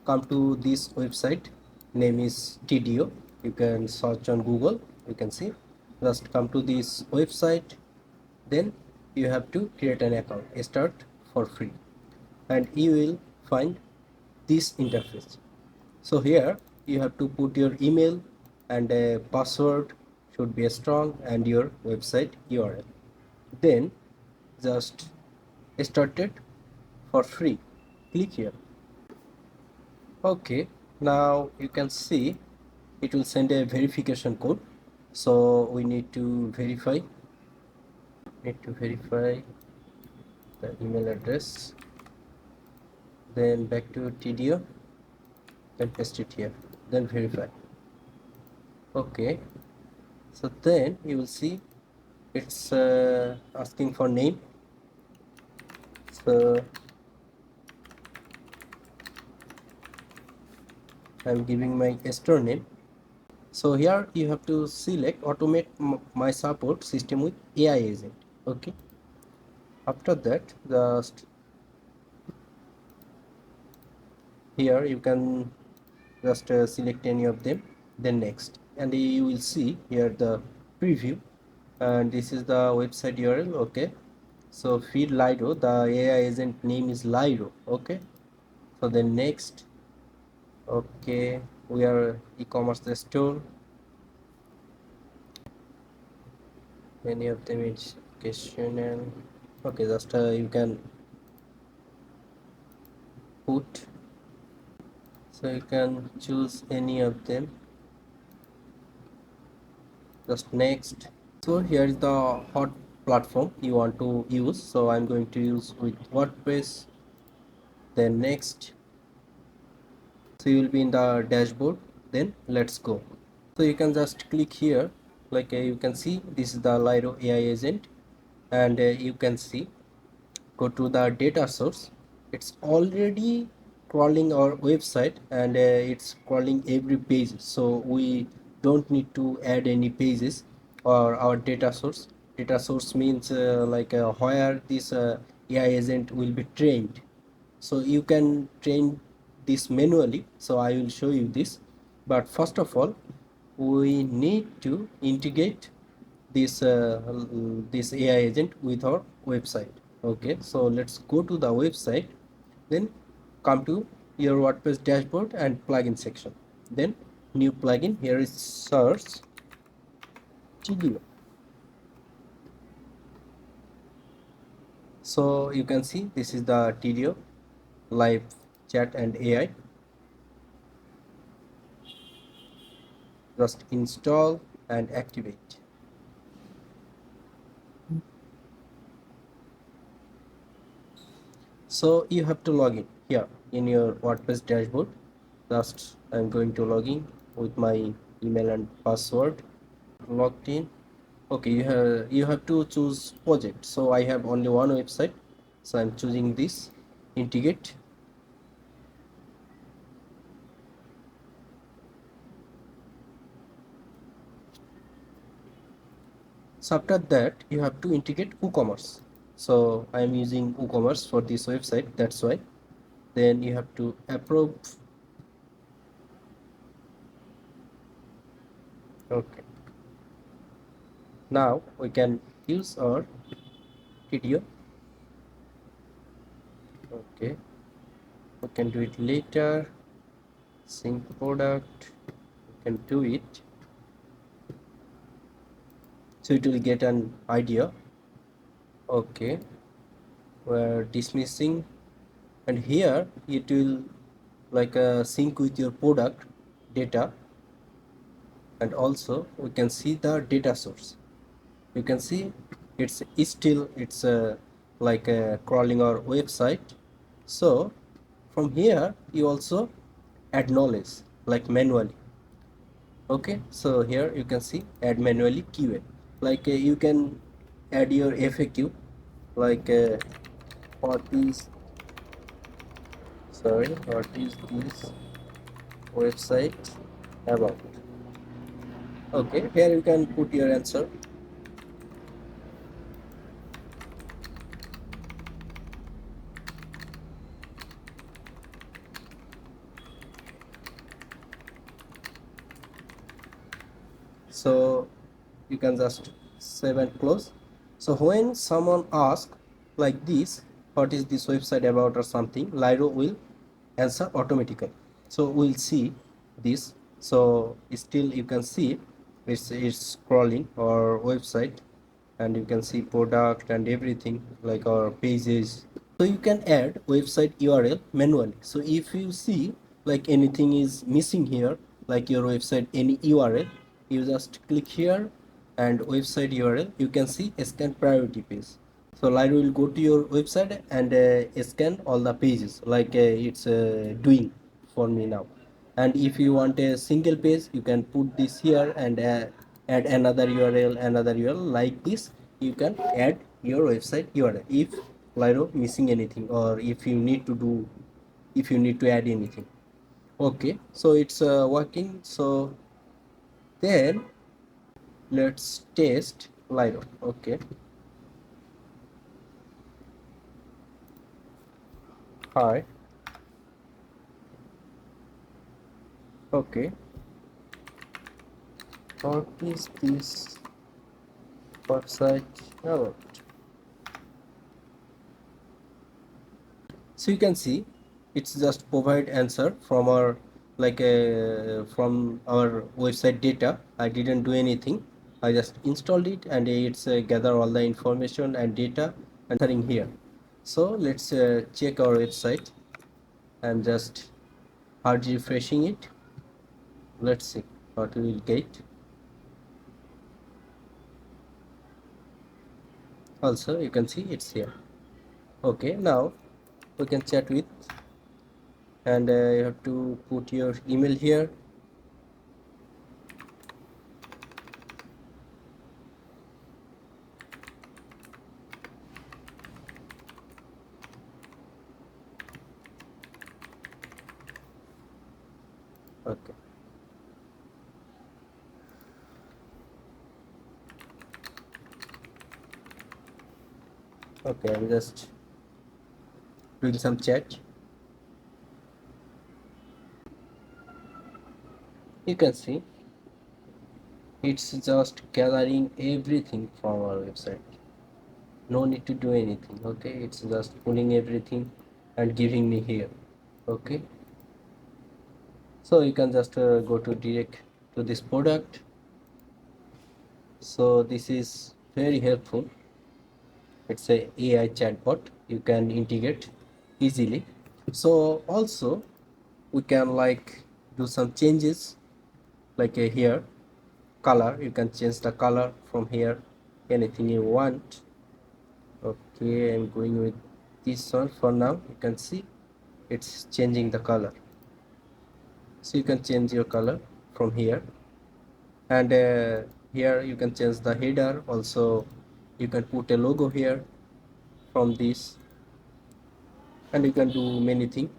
come to this website. Name is Tidio. You can search on Google. You can see. Just come to this website. Then you have to create an account. Start for free, and you will find this interface. So here you have to put your email and a password should be strong and your website URL. Then just start it for free. Click here. Okay, now you can see it will send a verification code. So we need to verify the email address. Then back to Tidio, then paste it here, then verify. Okay, so then you will see it's asking for name. So I'm giving my store name. So here you have to select automate my support system with AI agent. Okay, after that just here you can just select any of them, then next, and you will see here the preview, and this is the website URL. Okay, so feed Lido, the AI agent name is Lido. Okay, so then next. Okay, we are e-commerce the store, any of them is questionnaire. Okay, just you can put, so you can choose any of them, just next. So here is the hot platform you want to use, so I'm going to use with WordPress. Then next, so you will be in the dashboard. Then let's go. So you can just click here, like you can see this is the Lido AI agent, and you can see, go to the data source. It's already crawling our website, and it's crawling every page, so we don't need to add any pages or our data source means where this AI agent will be trained. So you can train this manually, so I will show you this. But first of all, we need to integrate this AI agent with our website. Okay, so let's go to the website, then come to your WordPress dashboard and plugin section, then new plugin. Here is search Tidio. So you can see this is the Tidio live chat and AI. Just install and activate. So you have to log in here in your WordPress dashboard. Just I'm going to log in with my email and password. Logged in. Okay, you have to choose project. So I have only one website, so I'm choosing this. Integrate. So after that you have to integrate WooCommerce. So I'm using WooCommerce for this website, that's why. Then you have to approve. Okay, now we can use our video. Okay, we can do it later. Sync product, we can do it, so it will get an idea. Okay, we're dismissing, and here it will sync with your product data, and also we can see the data source. You can see it's still crawling our website. So from here you also add knowledge like manually. Okay, so here you can see add manually keyword, you can add your FAQ, like what is this website about. Okay, here you can put your answer. So you can just save and close. So when someone asks like this, what is this website about or something, Lyro will answer automatically. So we'll see this. So still you can see it's scrolling our website, and you can see product and everything like our pages. So you can add website URL manually. So if you see like anything is missing here, like your website any URL, you just click here and website URL, you can see scan priority page. So Lido will go to your website and scan all the pages like it's doing for me now. And if you want a single page, you can put this here and add another URL like this. You can add your website URL if Lido missing anything, or if you need to do, if you need to add anything. Okay, so it's working. So then let's test Lido. Okay, hi. Okay, what is this website about? So you can see it's just provide answer from our like from our website data. I didn't do anything. I just installed it and it's gather all the information and data entering here. So let's check our website and just hard refreshing it. Let's see what we will get. Also you can see it's here. Okay, now we can chat with, and you have to put your email here. Okay, okay, I'm just doing some chat. You can see it's just gathering everything from our website. No need to do anything. Okay, it's just pulling everything and giving me here. Okay, so you can just go to direct to this product. So this is very helpful. It's a AI chatbot, you can integrate easily. So also we can like do some changes like here color, you can change the color from here, anything you want. Okay, I'm going with this one for now. You can see it's changing the color, so you can change your color from here. And here you can change the header also. You can put a logo here from this, and you can do many things.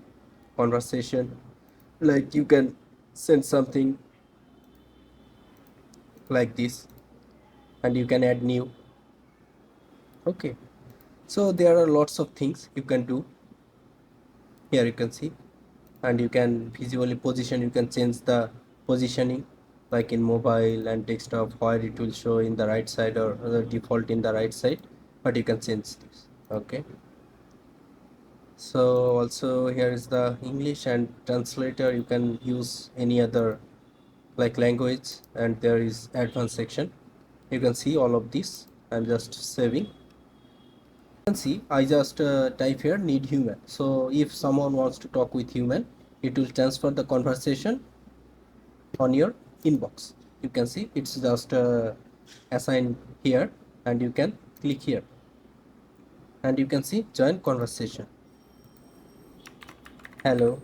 Conversation, like you can send something like this and you can add new. Okay, so there are lots of things you can do here. You can see, and you can visually position, you can change the positioning like in mobile and desktop, where it will show in the right side or the default in the right side, but you can change this. Okay, so also here is the English and translator, you can use any other like language, and there is advanced section. You can see all of this. I'm just saving. You can see I just type here need human. So if someone wants to talk with human, it will transfer the conversation on your inbox. You can see it's just assigned here, and you can click here and you can see join conversation, hello,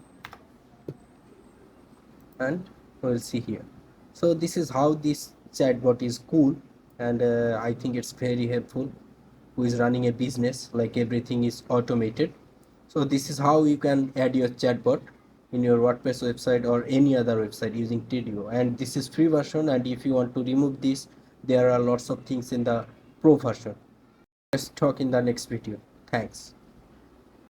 and we'll see here. So this is how this chatbot is cool, and I think it's very helpful who is running a business, like everything is automated. So this is how you can add your chatbot in your WordPress website or any other website using Tidio, and this is free version, and if you want to remove this, there are lots of things in the pro version. Let's talk in the next video. Thanks.